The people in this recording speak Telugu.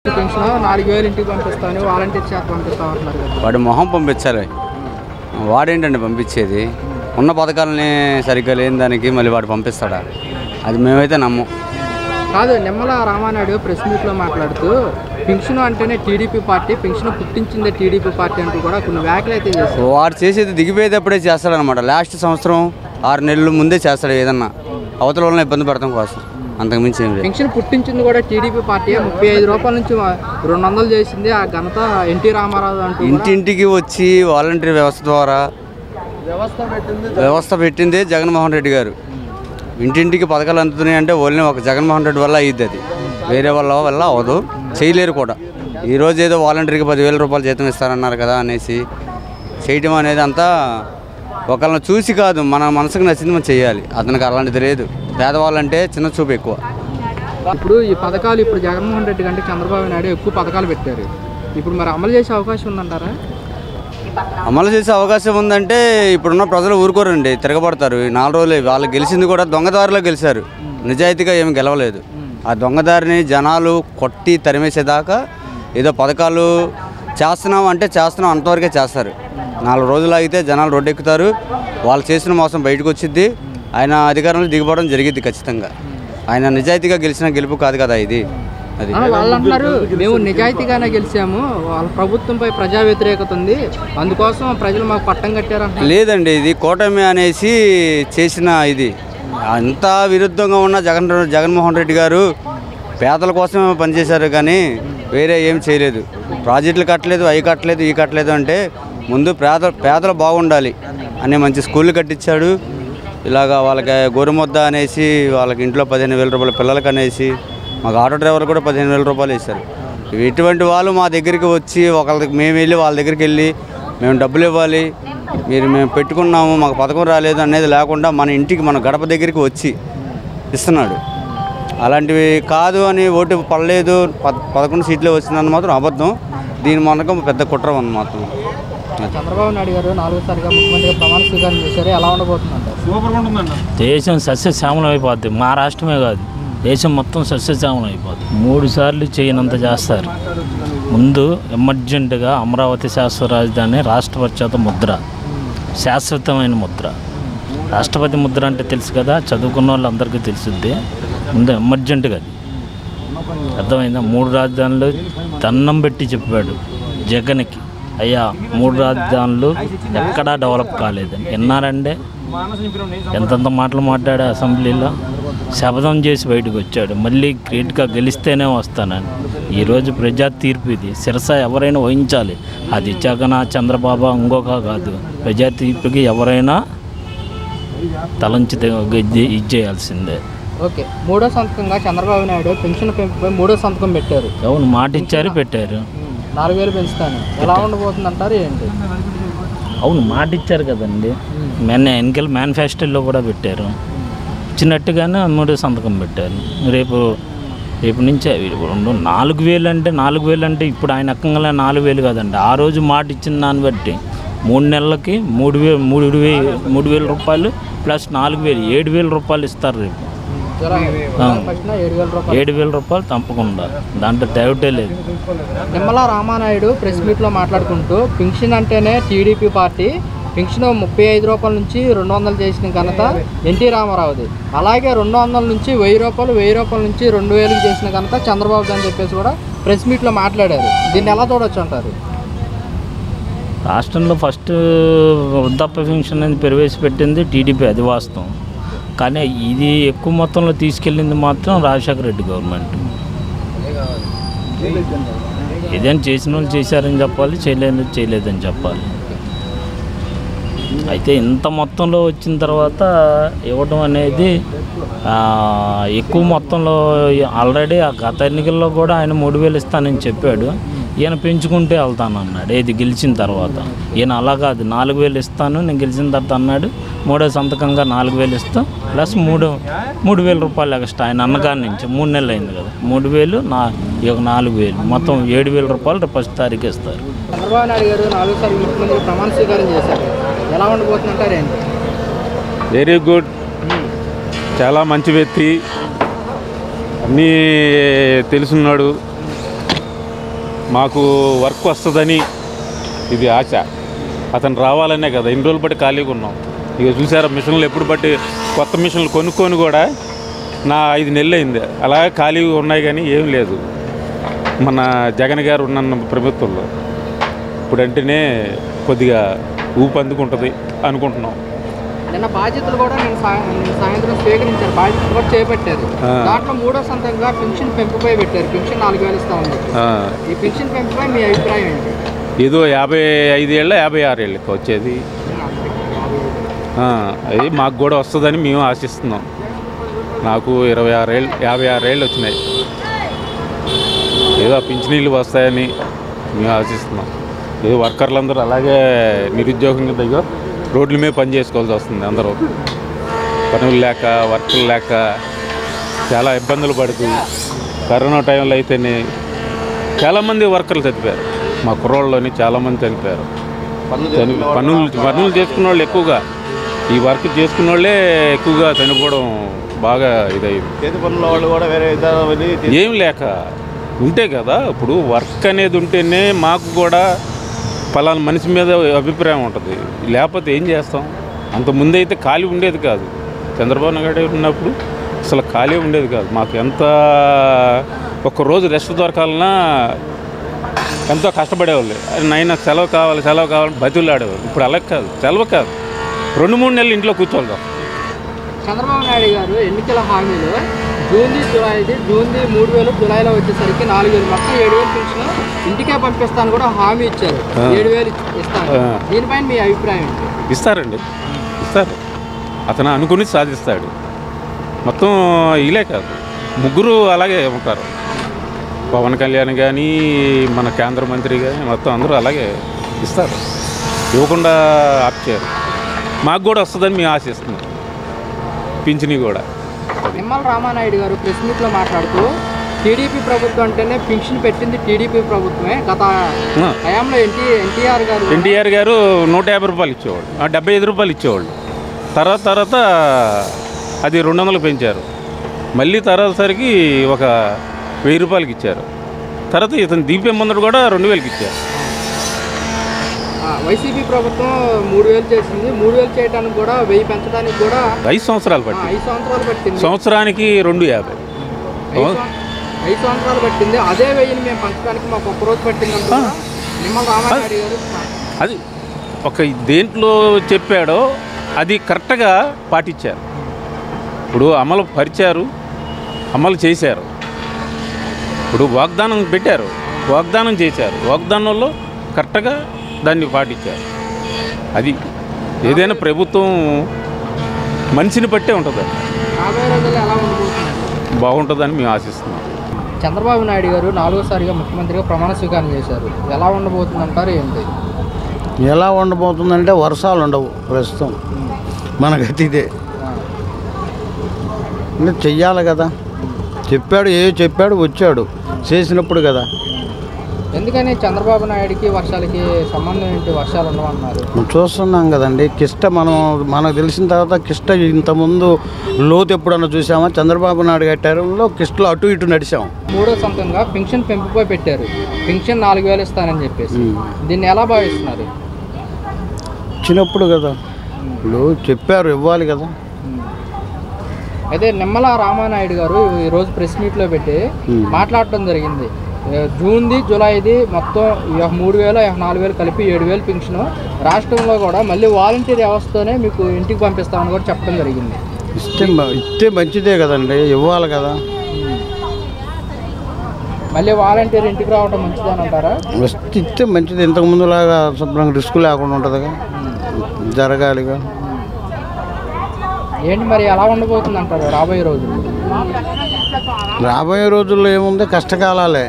పెన్షన్ 4000 ఇంటికి పంపిస్తాను వాలంటీర్ చేత పంపిస్తా ఉంటున్నారు కదా. వాడి మొహం పంపించాలి. వాడేంటండి పంపించేది? ఉన్న పథకాలని సరిగ్గా లేని దానికి మళ్ళీ వాడు పంపిస్తాడా? అది మేమైతే నమ్మం. కాదు, నిమ్మల రామానాయుడు ప్రెస్ మీట్లో మాట్లాడుతూ పెన్షన్ అంటేనే టీడీపీ పార్టీ, పెన్షన్ పుట్టించిందే టీడీపీ పార్టీ అంటూ కూడా కొన్ని వ్యాఖ్యలు అయితే చేస్తారు. వాడు చేసేది దిగిపోయేటప్పుడే చేస్తాడనమాట. లాస్ట్ సంవత్సరం 6 నెలల ముందే చేస్తాడు ఏదన్నా అవతల వాళ్ళని ఇబ్బంది పడటం కోసం, అంతకుమించి ఏం లేదు. పెన్షన్ పుట్టించింది కూడా టీడీపీ పార్టీ. 35 రూపాయల నుంచి 200 చేసింది. ఆ ఘనత ఎన్టీ రామారావు అంటూ ఇంటింటికి వచ్చి వాలంటీర్ వ్యవస్థ ద్వారా వ్యవస్థ పెట్టిందే జగన్మోహన్ రెడ్డి గారు. ఇంటింటికి పథకాలు అందుతున్నాయి అంటే ఓన్లీ ఒక జగన్మోహన్ రెడ్డి వల్ల అయ్యిద్ది. అది వేరే వల్ల అవ్వదు, చేయలేరు కూడా. ఈరోజు ఏదో వాలంటీర్కి 10,000 రూపాయలు జీతం ఇస్తారన్నారు కదా అనేసి చేయటం అనేది అంతా ఒకళ్ళని చూసి కాదు, మన మనసుకు నచ్చింది మనం చేయాలి. అతనికి అలాంటిది లేదు. పేదవాళ్ళంటే చిన్న చూపు ఎక్కువ. ఇప్పుడు ఈ పథకాలు ఇప్పుడు జగన్మోహన్ రెడ్డి కంటే చంద్రబాబు నాయుడు ఎక్కువ పథకాలు పెట్టారు. ఇప్పుడు మరి అమలు చేసే అవకాశం ఉందంటారా? అమలు చేసే అవకాశం ఉందంటే ఇప్పుడున్న ప్రజలు ఊరుకోరండి, తిరగబడతారు. ఈ 4 రోజులు వాళ్ళు గెలిచింది కూడా దొంగదారిలో గెలిచారు, నిజాయితీగా ఏమి గెలవలేదు. ఆ దొంగదారిని జనాలు కొట్టి తరిమేసేదాకా ఏదో పథకాలు చేస్తున్నాం అంటే చేస్తున్నాం అంతవరకే చేస్తారు. 4 రోజులు ఆగితే జనాలు రోడ్డెక్కుతారు. వాళ్ళు చేసిన మోసం బయటకు వచ్చిద్ది. ఆయన అధికారంలో దిగిపోవడం జరిగిద్ది ఖచ్చితంగా. ఆయన నిజాయితీగా గెలిచిన గెలుపు కాదు కదా ఇది. అది వాళ్ళు అంటున్నారు, మేము నిజాయితీగానే గెలిచాము, వాళ్ళ ప్రభుత్వంపై ప్రజా వ్యతిరేకత ఉంది, అందుకోసం ప్రజలు మాకు పట్టం కట్టారంట. లేదండి, ఇది కూటమి అనేసి చేసిన ఇది. అంతా విరుద్ధంగా ఉన్న జగన్మోహన్ రెడ్డి గారు పేదల కోసమే పనిచేశారు కానీ వేరే ఏం చేయలేదు. ప్రాజెక్టులు కట్టలేదు, అవి కట్టలేదు, ఈ కట్టలేదు. అంటే ముందు పేదలు బాగుండాలి అనే మంచి స్కూళ్ళు కట్టించాడు. ఇలాగా వాళ్ళకి గోరుముద్ద అనేసి వాళ్ళకి ఇంట్లో 15,000 రూపాయలు పిల్లలకి అనేసి, మాకు ఆటో డ్రైవర్ కూడా 15,000 రూపాయలు ఇస్తారు. ఇటువంటి వాళ్ళు మా దగ్గరికి వచ్చి ఒకళ్ళకి మేము వెళ్ళి వాళ్ళ దగ్గరికి వెళ్ళి మేము డబ్బులు ఇవ్వాలి, మేము పెట్టుకున్నాము మాకు పథకం రాలేదు అనేది లేకుండా మన ఇంటికి మన గడప దగ్గరికి వచ్చి ఇస్తున్నాడు. అలాంటివి కాదు అని ఓటు పడలేదు 11 సీట్లే వచ్చిందని మాత్రం అబద్ధం. దీని మనకు పెద్ద కుట్ర ఉంది మాత్రం. చంద్రబాబు నాయుడు గారు 4వ ముఖ్యమంత్రిగా ప్రమాణ స్వీకారం చేశారు. ఎలా ఉండబోతుందంట? దేశం సస్యశ్యామలం అయిపోద్ది. మా రాష్ట్రమే కాదు, దేశం మొత్తం సస్యశ్యామలం అయిపోద్ది. 3 సార్లు చేయనంత చేస్తారు. ముందు ఎమర్జెంటుగా అమరావతి శాశ్వత రాజధాని రాష్ట్రపతి చేత ముద్ర, శాశ్వతమైన ముద్ర. రాష్ట్రపతి ముద్ర అంటే తెలుసు కదా, చదువుకున్న వాళ్ళందరికీ తెలుసుద్ది. ముందు ఎమర్జెంటుగా అది అర్థమైందా? 3 రాజధానులు దండం పెట్టి చెప్పాడు జగన్కి, అయ్యా 3 రాజధానులు ఎక్కడా డెవలప్ కాలేదని. విన్నారంటే ఎంతంత మాటలు మాట్లాడే అసెంబ్లీలో శపథం చేసి బయటకు వచ్చాడు. మళ్ళీ గ్రేట్గా గెలిస్తేనే వస్తానని. ఈరోజు ప్రజా తీర్పు ఇది. శిరస ఎవరైనా వహించాలి. అది జగన్, చంద్రబాబు, ఇంకొక కాదు. ప్రజా తీర్పుకి ఎవరైనా తలంచి ఇచ్చేయాల్సిందే. ఓకే, 3వ సంతకంగా చంద్రబాబు నాయుడు పెన్షన్ పెంపుపై 3వ సంతకం పెట్టారు. అవును, మాట ఇచ్చారు, పెట్టారు. 4,000 పెంచుతాను. ఎలా ఉండబోతుంది అంటారు ఏంటి? అవును, మాట ఇచ్చారు కదండి. ఎన్నికల మేనిఫెస్టోలో కూడా పెట్టారు. ఇచ్చినట్టుగానే 3వ సంతకం పెట్టారు. రేపు నుంచే 4,000 అంటే 4,000 అంటే ఇప్పుడు ఆయన అక్కంగా 4,000 కాదండి. ఆ రోజు మాట ఇచ్చిన దాన్ని బట్టి 3 నెలలకి 3,000 రూపాయలు ప్లస్ 4,000 7,000 రూపాయలు ఇస్తారు. రేపు 7,000 రూపాయలు తప్పకుండా, దాంట్లో డౌటే లేదు. నిమ్మల రామానాయుడు ప్రెస్ మీట్లో మాట్లాడుకుంటూ పెన్షన్ అంటేనే టీడీపీ పార్టీ, పెన్షన్ 35 రూపాయల నుంచి 200 చేసిన ఘనత ఎన్టీ రామారావుది, అలాగే 200 నుంచి 1,000 రూపాయలు, 1,000 రూపాయల నుంచి 2,000 చేసిన ఘనత చంద్రబాబు అని చెప్పేసి కూడా ప్రెస్ మీట్లో మాట్లాడారు. దీన్ని ఎలా చూడొచ్చు అంటారు? రాష్ట్రంలో ఫస్ట్ వృద్ధాప్య పెన్షన్ అనేది ప్రవేశపెట్టింది టీడీపీ, అది వాస్తవం. కానీ ఇది ఎక్కువ మొత్తంలో తీసుకెళ్ళింది మాత్రం రాజశేఖర రెడ్డి గవర్నమెంట్. ఏదైనా చేసిన వాళ్ళు చేశారని చెప్పాలి, చేయలేదని చెప్పాలి. అయితే ఇంత మొత్తంలో వచ్చిన తర్వాత ఇవ్వడం అనేది ఎక్కువ మొత్తంలో. ఆల్రెడీ ఆ గత ఎన్నికల్లో కూడా ఆయన 3,000 ఇస్తానని చెప్పాడు. ఈయన పెంచుకుంటే వెళ్తానన్నాడు ఏది గెలిచిన తర్వాత. ఈయన అలా కాదు, 4,000 ఇస్తాను నేను గెలిచిన తర్వాత అన్నాడు. 3వ సంతకంగా 4,000 ఇస్తాం ప్లస్ 3,000 రూపాయలు ఎక్స్ట్రా. ఆయన అన్నగారి నుంచి 3 నెలలు అయింది కదా, 3,000 4,000 మొత్తం 7,000 రూపాయలు రేపు 1వ తారీఖు ఇస్తారు. చంద్రబాబు నాయుడు గారు 4వ ముఖ్యమంత్రి ప్రమాణ స్వీకారం చేశారు. ఎలా ఉండబోతుందంటారు ఏంటి? వెరీ గుడ్, చాలా మంచి వ్యక్తి, అన్నీ తెలుసున్నాడు. మాకు వర్క్ వస్తుందని ఇది ఆశ. అతను రావాలనే కదా ఇన్ని రోజులు బట్టి ఖాళీగా ఉన్నాం. ఇక చూసారా మిషన్లు ఎప్పుడు బట్టి కొత్త మిషన్లు కొనుక్కొని కూడా నా 5 నెలలు అయింది. అలాగే ఖాళీగా ఉన్నాయి కానీ ఏం లేదు మన జగన్ గారు ఉన్న ప్రభుత్వంలో. ఇప్పుడంటేనే కొద్దిగా ఊపు అందుకుంటుంది అనుకుంటున్నాం. నిన్న బాధ్యతలు కూడా నేను సాయంత్రం స్వీకరించారు, బాధ్యతలు కూడా చేపట్టారు. దాంట్లో 3వ సంతంగా పెన్షన్ పెంపుపై పెట్టారు. పెన్షన్ 4000 ఇస్తా ఉంది. ఈ పెన్షన్ పెంపుపై మీ అభిప్రాయం ఏంటి? ఏదో 55 ఏళ్ళ 56 ఏళ్ళకి వచ్చేది. అది మాకు కూడా వస్తుందని మేము ఆశిస్తున్నాం. నాకు 56 ఏళ్ళు వచ్చినాయి. ఏదో పింఛనీళ్ళు వస్తాయని మేము ఆశిస్తున్నాం. ఏదో వర్కర్లందరూ అలాగే నిరుద్యోగంగా దగ్గర రోడ్ల మీద పని చేసుకోవాల్సి వస్తుంది. అందరూ పనులు లేక వర్కులు లేక చాలా ఇబ్బందులు పడుతూ కరోనా టైంలో అయితేనే చాలామంది వర్కర్లు చనిపోయారు. మా కుర్రోళ్ళలోని చాలామంది చనిపోయారు. పనులు చేసుకున్న వాళ్ళు ఎక్కువగా, ఈ వర్క్ చేసుకున్న వాళ్ళే ఎక్కువగా చనిపోవడం బాగా ఇదైంది. ఏం లేక ఉంటే కదా. ఇప్పుడు వర్క్ అనేది ఉంటేనే మాకు కూడా పలానా మనిషి మీద అభిప్రాయం ఉంటుంది. లేకపోతే ఏం చేస్తాం? అంతకుముందు అయితే ఖాళీ ఉండేది కాదు. చంద్రబాబు నాయుడు ఉన్నప్పుడు అసలు ఖాళీ ఉండేది కాదు. మాకు ఎంత ఒక్కరోజు రెస్ట్ దొరకాలన్నా ఎంతో కష్టపడేవాళ్ళు. నైనా సెలవు కావాలి బతులు ఆడేవాళ్ళు. ఇప్పుడు అలా కాదు, సెలవు కాదు, 2-3 నెలలు ఇంట్లో కూర్చోవాలి. చంద్రబాబు నాయుడు గారు ఎన్నికల హామీలు జూన్ 3000, జూలైలో వచ్చేసరికి 4000, మొత్తం 7000 పెన్షన్ ఇంటికే పంపిస్తాను కూడా హామీ ఇచ్చారు. 7000 ఇస్తాను. దీనిపైన మీ అభిప్రాయం ఏంటి? ఇస్తారు. అతను అనుకుని సాధిస్తాడు. మొత్తం ఇలే కాదు, ముగ్గురు అలాగే ఉంటారు. పవన్ కళ్యాణ్ కానీ మన కేంద్ర మంత్రి కానీ మొత్తం అందరూ అలాగే ఇస్తారు. ఇవ్వకుండా ఆప్ చేయరు. మాకు కూడా వస్తుందని మేము ఆశిస్తున్నాం. పింఛని కూడా. నిమ్మల రామానాయుడు గారు ప్రెస్ మీట్లో మాట్లాడుతూ టీడీపీ ప్రభుత్వం అంటేనే పెన్షన్ పెట్టింది టీడీపీ ప్రభుత్వమే. గత హయాంలో ఎన్టీఆర్ గారు 150 రూపాయలు ఇచ్చేవాళ్ళు, 75 రూపాయలు ఇచ్చేవాళ్ళు. తర్వాత అది 200 పెంచారు. మళ్ళీ తర్వాతసరికి ఒక 1000 రూపాయలకి ఇచ్చారు. తర్వాత ఇతను దీపం ముందర కూడా 2000కి ఇచ్చారు. వైసీపీ ప్రభుత్వం 3000 చేసింది. 3000 చేయడానికి కూడా 1000 పెంచడానికి కూడా 5 సంవత్సరాలు పట్టింది. 5 సంవత్సరాలు పట్టింది. సంవత్సరానికి 250. 5 సంవత్సరాలు పట్టింది. అదే 1000ని మేము పంచడానికి మాకు ఒక్కరోజు పట్టింది అంటున్నా నిమ్మల రామానాయుడు గారు. అది ఒక దేంట్లో చెప్పాడో అది కరెక్ట్గా పాటించారు. ఇప్పుడు అమలు చేశారు. ఇప్పుడు వాగ్దానం పెట్టారు, వాగ్దానం చేశారు. వాగ్దానంలో కరెక్ట్గా దాన్ని పాటించారు. అది ఏదైనా ప్రభుత్వం మనిషిని బట్టే ఉంటుంది. బాగుంటుందని మేము ఆశిస్తున్నాం. చంద్రబాబు నాయుడు గారు 4వసారిగా ముఖ్యమంత్రిగా ప్రమాణ స్వీకారం చేశారు. ఎలా ఉండబోతుందంటారు ఏంటి? ఎలా ఉండబోతుందంటే వర్షాలు ఉండవు ప్రస్తుతం. మనకైతే ఇదే అంటే చెయ్యాలి కదా. చెప్పాడు వచ్చాడు చేసినప్పుడు కదా. ఎందుకని చంద్రబాబు నాయుడికి వర్షాలకి సంబంధం ఏంటి? వర్షాలు ఉండవన్నారు. చూస్తున్నాం కదండి. మనకు తెలిసిన తర్వాత కిష్ట ఇంతకుముందు లోతు ఎప్పుడన్నా చూసామా? చంద్రబాబు నాయుడు కట్టారులో కిష్టలో అటు ఇటు నడిచాం. 3వ సంతంగా పెన్షన్ పెంపుపై పెట్టారు. పెన్షన్ 4000 ఇస్తానని చెప్పేసి దీన్ని ఎలా భావిస్తున్నారు? ఇచ్చినప్పుడు కదా, ఇప్పుడు చెప్పారు ఇవ్వాలి కదా. అయితే నిమ్మల రామానాయుడు గారు ఈరోజు ప్రెస్ మీట్లో పెట్టి మాట్లాడటం జరిగింది. జూన్ది, జూలైది మొత్తం 3000, 4000 కలిపి 7000 పెన్షన్ రాష్ట్రంలో కూడా మళ్ళీ వాలంటీర్ వ్యవస్థతోనే మీకు ఇంటికి పంపిస్తామని కూడా చెప్పడం జరిగింది. ఇస్తే మంచిదే కదండి, ఇవ్వాలి కదా. మళ్ళీ వాలంటీర్ ఇంటికి రావడం మంచిదని అంటారా? ఇస్తే మంచిది. ఇంతకుముందులాగా శుభ్రంగా రిస్క్ లేకుండా ఉంటుందిగా, జరగాలిగా. ఏంటి మరి ఎలా ఉండబోతుంది అంటారు రాబోయే రోజుల్లో? రాబోయే రోజుల్లో ఏముంది, కష్టకాలాలే.